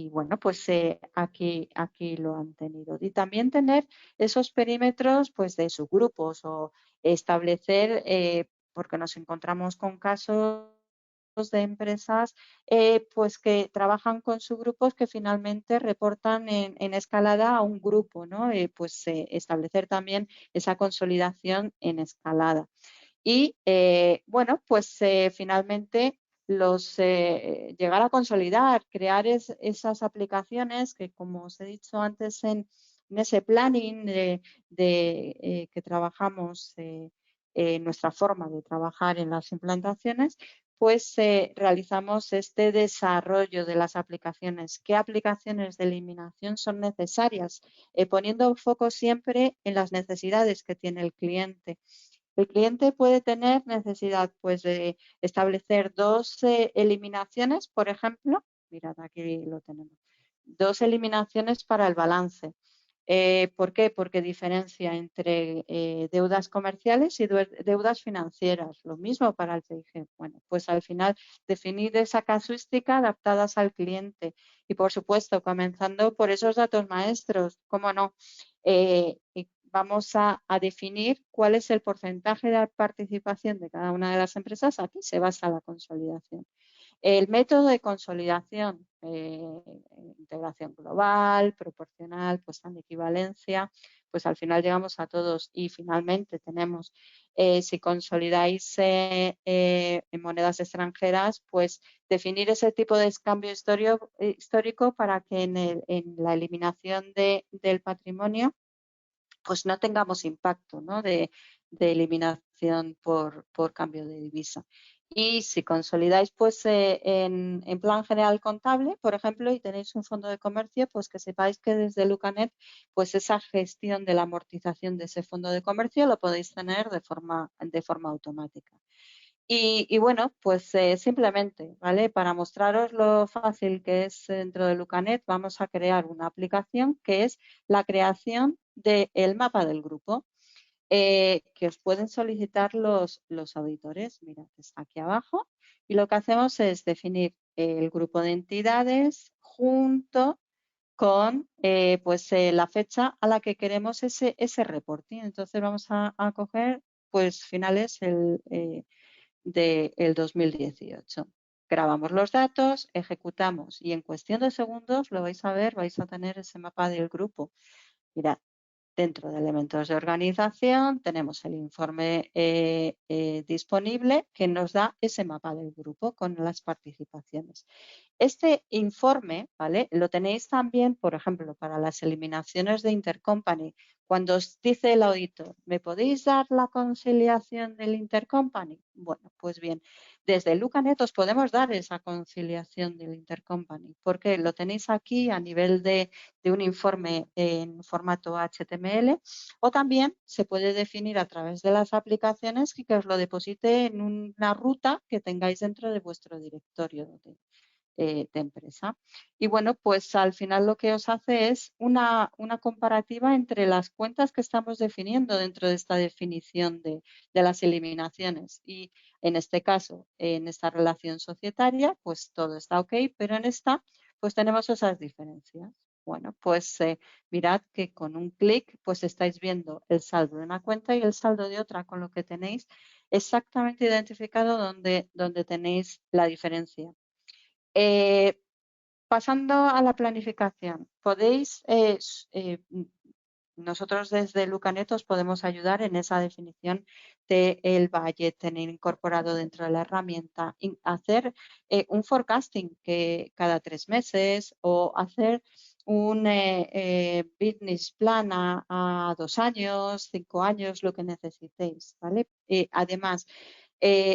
bueno, pues aquí lo han tenido. Y también tener esos perímetros pues de subgrupos o establecer, porque nos encontramos con casos de empresas pues que trabajan con subgrupos que finalmente reportan en escalada a un grupo, ¿no? Pues establecer también esa consolidación en escalada. Y bueno, pues finalmente llegar a consolidar, crear esas aplicaciones que, como os he dicho antes en ese planning que trabajamos, nuestra forma de trabajar en las implantaciones, pues realizamos este desarrollo de las aplicaciones. ¿Qué aplicaciones de eliminación son necesarias? Poniendo foco siempre en las necesidades que tiene el cliente. El cliente puede tener necesidad pues, de establecer dos eliminaciones, por ejemplo. Mirad, aquí lo tenemos. Dos eliminaciones para el balance. ¿Por qué? Porque diferencia entre deudas comerciales y deudas financieras. Lo mismo para el PIG. Bueno, pues al final definir esa casuística adaptadas al cliente. Y por supuesto, comenzando por esos datos maestros, ¿cómo no? Vamos a definir cuál es el porcentaje de participación de cada una de las empresas. Aquí se basa la consolidación. El método de consolidación, integración global, proporcional, puesta en equivalencia, pues al final llegamos a todos y finalmente tenemos, si consolidáis en monedas extranjeras, pues definir ese tipo de cambio histórico para que en la eliminación del patrimonio pues no tengamos impacto, ¿no? de eliminación por cambio de divisa. Y si consolidáis pues en plan general contable, por ejemplo, y tenéis un fondo de comercio, pues que sepáis que desde Lucanet pues esa gestión de la amortización de ese fondo de comercio lo podéis tener de forma automática. Y bueno, pues simplemente, ¿vale? Para mostraros lo fácil que es dentro de Lucanet, vamos a crear una aplicación que es la creación del mapa del grupo. Que os pueden solicitar los auditores. Mirad, está aquí abajo. Y lo que hacemos es definir el grupo de entidades junto con la fecha a la que queremos ese reporting. Entonces vamos a coger pues finales del 2018. Grabamos los datos, ejecutamos y en cuestión de segundos lo vais a ver, vais a tener ese mapa del grupo. Mirad, dentro de elementos de organización tenemos el informe disponible que nos da ese mapa del grupo con las participaciones. Este informe, ¿vale? Lo tenéis también, por ejemplo, para las eliminaciones de intercompany. Cuando os dice el auditor, ¿me podéis dar la conciliación del intercompany? Bueno, pues bien, desde Lucanet os podemos dar esa conciliación del intercompany, porque lo tenéis aquí a nivel de un informe en formato HTML, o también se puede definir a través de las aplicaciones y que os lo deposite en una ruta que tengáis dentro de vuestro directorio de empresa. Y bueno, pues al final lo que os hace es una comparativa entre las cuentas que estamos definiendo dentro de esta definición de las eliminaciones. Y en este caso, en esta relación societaria, pues todo está ok, pero en esta, pues tenemos esas diferencias. Bueno, pues mirad que con un clic, pues estáis viendo el saldo de una cuenta y el saldo de otra, con lo que tenéis exactamente identificado donde tenéis la diferencia. Pasando a la planificación, nosotros desde Lucanet os podemos ayudar en esa definición del budget, tener incorporado dentro de la herramienta, hacer un forecasting que cada 3 meses o hacer un business plan a 2 años, 5 años, lo que necesitéis, ¿vale? Además,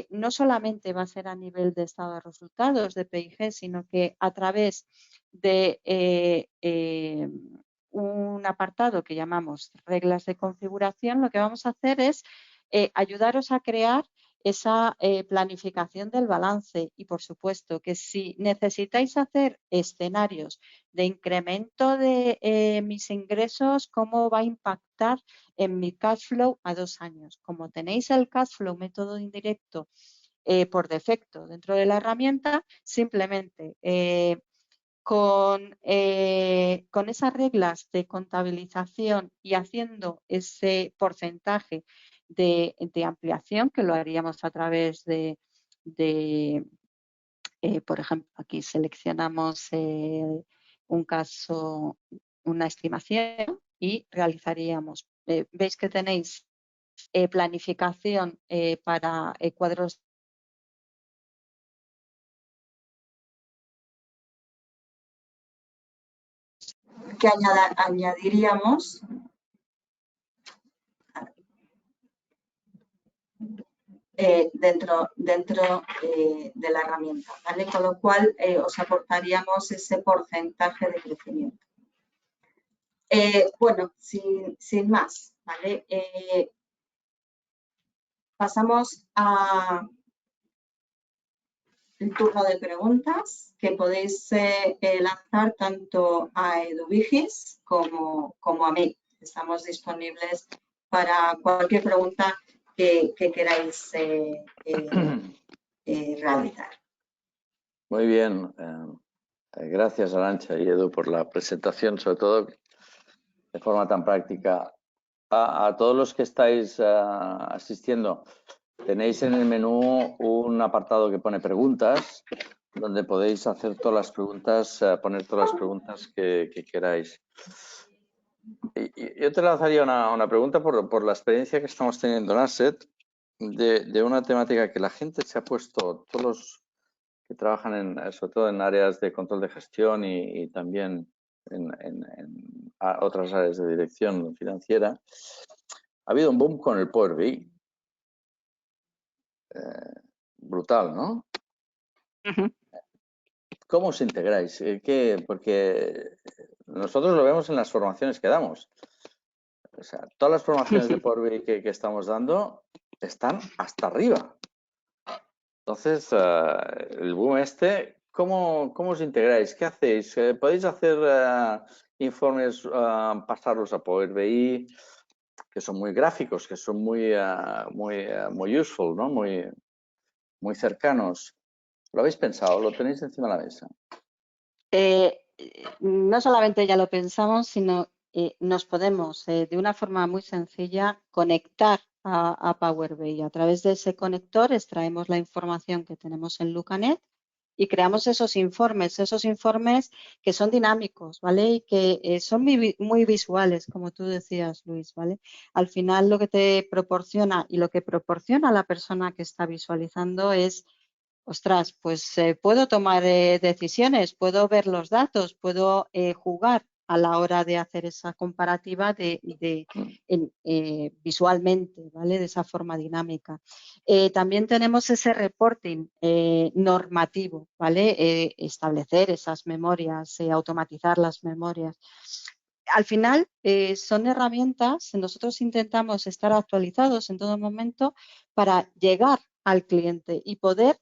no solamente va a ser a nivel de estado de resultados de PIG, sino que a través de un apartado que llamamos reglas de configuración, lo que vamos a hacer es ayudaros a crear esa planificación del balance y, por supuesto, que si necesitáis hacer escenarios de incremento de mis ingresos, cómo va a impactar en mi cash flow a 2 años. Como tenéis el cash flow método indirecto por defecto dentro de la herramienta, simplemente con esas reglas de contabilización y haciendo ese porcentaje de ampliación, que lo haríamos a través de por ejemplo, aquí seleccionamos un caso, una estimación y realizaríamos. Veis que tenéis planificación para cuadros. Que añadiríamos dentro de la herramienta, ¿vale? Con lo cual os aportaríamos ese porcentaje de crecimiento. Bueno, sin más, ¿vale? Pasamos al turno de preguntas que podéis lanzar tanto a Eduvigis como a mí. Estamos disponibles para cualquier pregunta que queráis realizar. Muy bien. Gracias, Arantxa y Edu, por la presentación, sobre todo de forma tan práctica. A todos los que estáis asistiendo, tenéis en el menú un apartado que pone preguntas, donde podéis hacer todas las preguntas, poner todas las preguntas que queráis. Yo te lanzaría una pregunta por la experiencia que estamos teniendo en Asset, de una temática que la gente se ha puesto, todos los que trabajan sobre todo en áreas de control de gestión y también en otras áreas de dirección financiera. Ha habido un boom con el Power BI. brutal, ¿no? Ujú. ¿Cómo os integráis? Porque nosotros lo vemos en las formaciones que damos. O sea, todas las formaciones de Power BI que estamos dando están hasta arriba. Entonces, el boom ¿cómo os integráis? ¿Qué hacéis? ¿Podéis hacer informes, pasarlos a Power BI, que son muy gráficos, que son muy useful, ¿no? Muy cercanos? ¿Lo habéis pensado? ¿Lo tenéis encima de la mesa? No solamente ya lo pensamos, sino nos podemos de una forma muy sencilla conectar a Power BI. A través de ese conector extraemos la información que tenemos en Lucanet y creamos esos informes que son dinámicos, ¿vale? Y que son muy visuales, como tú decías, Luis, ¿vale? Al final lo que te proporciona y lo que proporciona a la persona que está visualizando es, ostras, pues puedo tomar decisiones, puedo ver los datos, puedo jugar a la hora de hacer esa comparativa visualmente, ¿vale? De esa forma dinámica. También tenemos ese reporting normativo, ¿vale? Establecer esas memorias, automatizar las memorias. Al final son herramientas, nosotros intentamos estar actualizados en todo momento para llegar al cliente y poder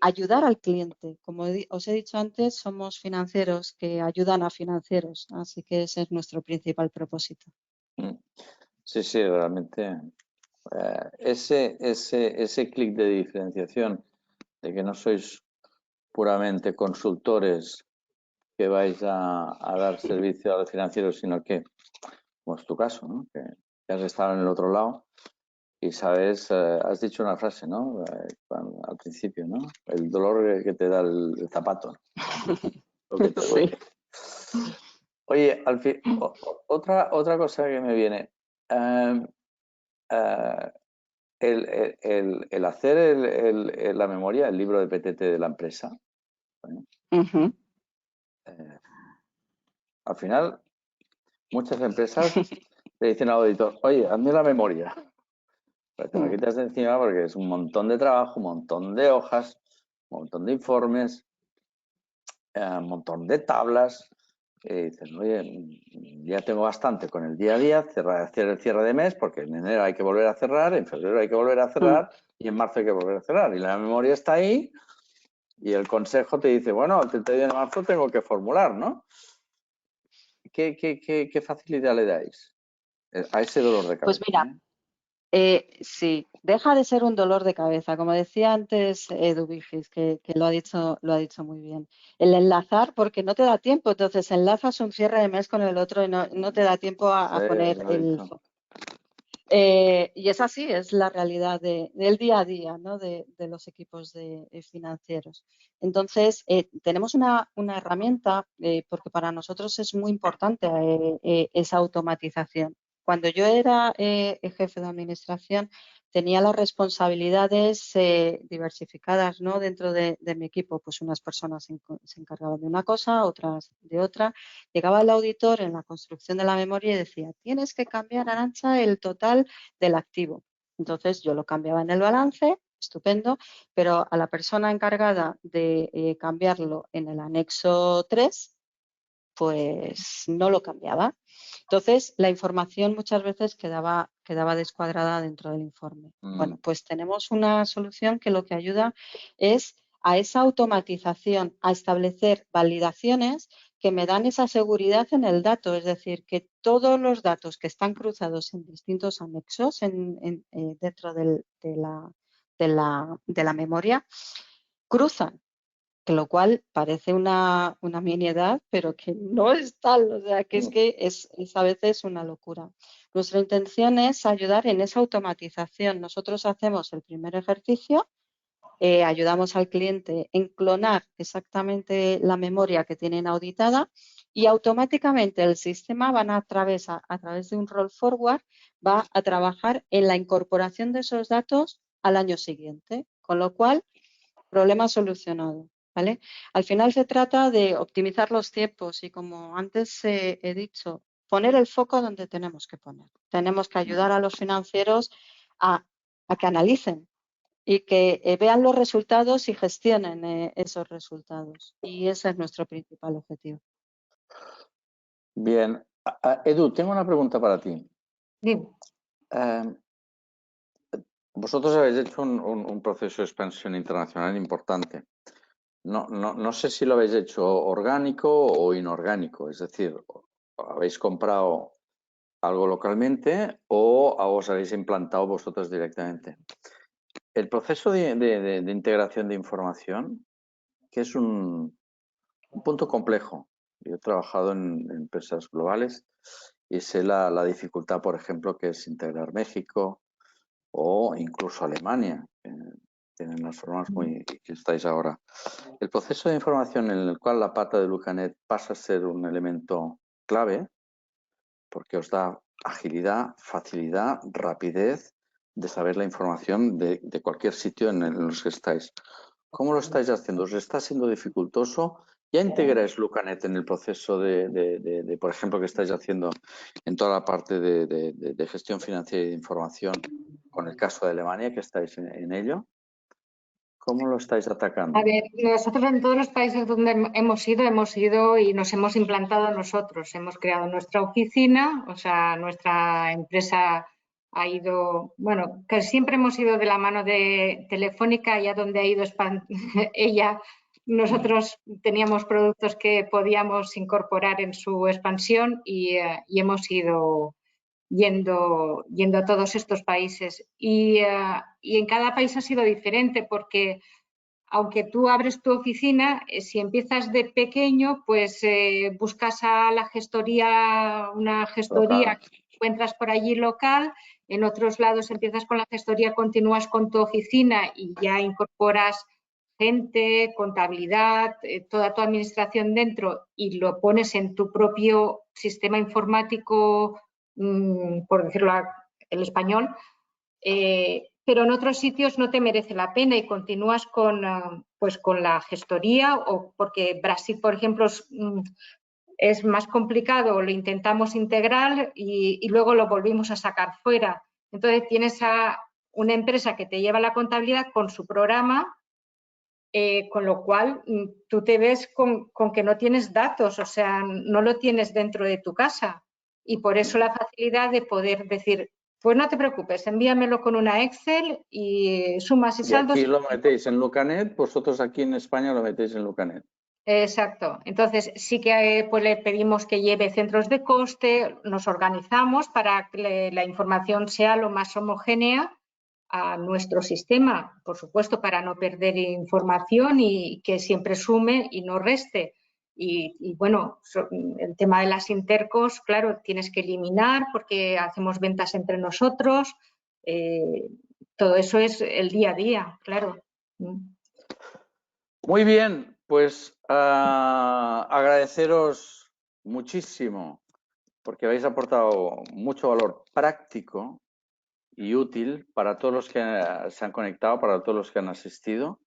ayudar al cliente. Como os he dicho antes, somos financieros que ayudan a financieros, así que ese es nuestro principal propósito. Sí, sí, realmente. Ese clic de diferenciación, de que no sois puramente consultores que vais a dar servicio a los financieros, sino que, como es tu caso, ¿no? Que has estado en el otro lado y sabes, has dicho una frase, ¿no? Al principio, ¿no? El dolor que te da el zapato, lo que te duele. Oye, otra cosa que me viene. El hacer la memoria, el libro de PTT de la empresa, bueno, al final muchas empresas le dicen al auditor, oye, hazme la memoria. Pero te la quitas de encima porque es un montón de trabajo, un montón de hojas, un montón de informes, un montón de tablas. Y dices, oye, ya tengo bastante con el día a día, hacer el cierre de mes, porque en enero hay que volver a cerrar, en febrero hay que volver a cerrar y en marzo hay que volver a cerrar. Y la memoria está ahí y el consejo te dice, bueno, el 31 de marzo tengo que formular, ¿no? ¿Qué facilidad le dais a ese dolor de cabeza? Pues mira, sí, deja de ser un dolor de cabeza. Como decía antes Edu Vigis, que lo ha dicho muy bien. El enlazar, porque no te da tiempo, entonces enlazas un cierre de mes con el otro y no te da tiempo a poner el foco. Y es así, es la realidad del día a día, ¿no? de los equipos financieros. Entonces, tenemos una herramienta, porque para nosotros es muy importante esa automatización. Cuando yo era jefe de administración, tenía las responsabilidades diversificadas, ¿no? Dentro de mi equipo, pues unas personas se encargaban de una cosa, otras de otra. Llegaba el auditor en la construcción de la memoria y decía, tienes que cambiar, Arantxa, el total del activo. Entonces yo lo cambiaba en el balance, estupendo, pero a la persona encargada de cambiarlo en el anexo 3, pues no lo cambiaba. Entonces, la información muchas veces quedaba descuadrada dentro del informe. Bueno, pues tenemos una solución que lo que ayuda es a esa automatización, a establecer validaciones que me dan esa seguridad en el dato, es decir, que todos los datos que están cruzados en distintos anexos dentro de la memoria cruzan, que lo cual parece una nimiedad, pero que no es tal, o sea, que es a veces una locura. Nuestra intención es ayudar en esa automatización. Nosotros hacemos el primer ejercicio, ayudamos al cliente en clonar exactamente la memoria que tienen auditada y automáticamente el sistema a través de un roll forward va a trabajar en la incorporación de esos datos al año siguiente, con lo cual, problema solucionado. ¿Vale? Al final se trata de optimizar los tiempos y, como antes he dicho, poner el foco donde tenemos que poner. Tenemos que ayudar a los financieros a que analicen y que vean los resultados y gestionen esos resultados. Y ese es nuestro principal objetivo. Bien. Edu, tengo una pregunta para ti. Dime. Vosotros habéis hecho un proceso de expansión internacional importante. No sé si lo habéis hecho orgánico o inorgánico, es decir, habéis comprado algo localmente o os habéis implantado vosotros directamente. El proceso de integración de información, que es un punto complejo. Yo he trabajado en empresas globales y sé la dificultad, por ejemplo, que es integrar México o incluso Alemania. Tienen las formas muy que estáis ahora. El proceso de información en el cual la pata de Lucanet pasa a ser un elemento clave porque os da agilidad, facilidad, rapidez de saber la información de cualquier sitio en los que estáis. ¿Cómo lo estáis haciendo? ¿Os está siendo dificultoso? ¿Ya integráis Lucanet en el proceso de, por ejemplo, que estáis haciendo en toda la parte de gestión financiera y de información con el caso de Alemania, que estáis en ello? ¿Cómo lo estáis atacando? A ver, nosotros en todos los países donde hemos ido y nos hemos implantado nosotros. Hemos creado nuestra oficina, o sea, nuestra empresa ha ido, bueno, que siempre hemos ido de la mano de Telefónica, allá donde ha ido ella. Nosotros teníamos productos que podíamos incorporar en su expansión y hemos ido yendo a todos estos países. Y en cada país ha sido diferente porque aunque tú abres tu oficina, si empiezas de pequeño, pues buscas a la gestoría, una gestoría que encuentras por allí local. En otros lados empiezas con la gestoría, continúas con tu oficina y ya incorporas gente, contabilidad, toda tu administración dentro y lo pones en tu propio sistema informático, por decirlo el español. Pero en otros sitios no te merece la pena y continúas con la gestoría, o porque Brasil, por ejemplo, es más complicado, lo intentamos integrar y luego lo volvimos a sacar fuera. Entonces tienes a una empresa que te lleva la contabilidad con su programa, con lo cual tú te ves con que no tienes datos, o sea, no lo tienes dentro de tu casa. Y por eso la facilidad de poder decir, pues no te preocupes, envíamelo con una Excel y sumas y saldos. Y aquí lo metéis en Lucanet, vosotros aquí en España lo metéis en Lucanet. Exacto. Entonces sí que pues, le pedimos que lleve centros de coste, nos organizamos para que la información sea lo más homogénea a nuestro sistema, por supuesto, para no perder información y que siempre sume y no reste. Y bueno, el tema de las intercos, claro, tienes que eliminar porque hacemos ventas entre nosotros. Todo eso es el día a día, claro. Muy bien, pues agradeceros muchísimo porque habéis aportado mucho valor práctico y útil para todos los que se han conectado, para todos los que han asistido.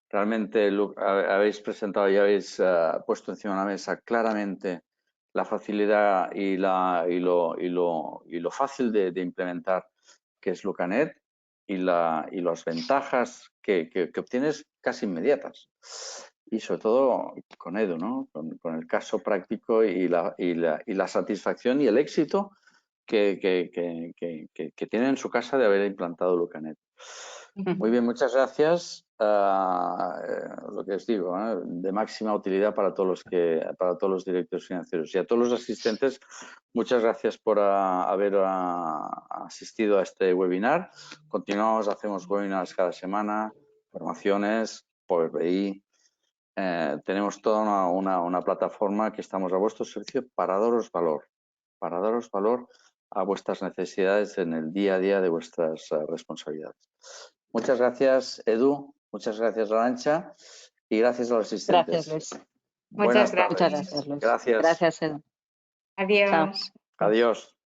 Realmente habéis presentado y habéis puesto encima de la mesa claramente la facilidad y lo fácil de implementar que es Lucanet y las ventajas que obtienes casi inmediatas. Y sobre todo con Edu, ¿no? Con el caso práctico y la satisfacción y el éxito que tiene en su casa de haber implantado Lucanet. Muy bien, muchas gracias. Lo que os digo, de máxima utilidad para todos los directores financieros y a todos los asistentes. Muchas gracias por haber asistido a este webinar. Continuamos, hacemos webinars cada semana, formaciones, Power BI. Tenemos toda una plataforma que estamos a vuestro servicio para daros valor a vuestras necesidades en el día a día de vuestras responsabilidades. Muchas gracias, Edu. Muchas gracias, Arantxa. Y gracias a los asistentes. Gracias, Luis. Muchas Buenas tardes. gracias. Muchas gracias, Luis. Gracias. Gracias, Edu. Adiós. Chao. Adiós.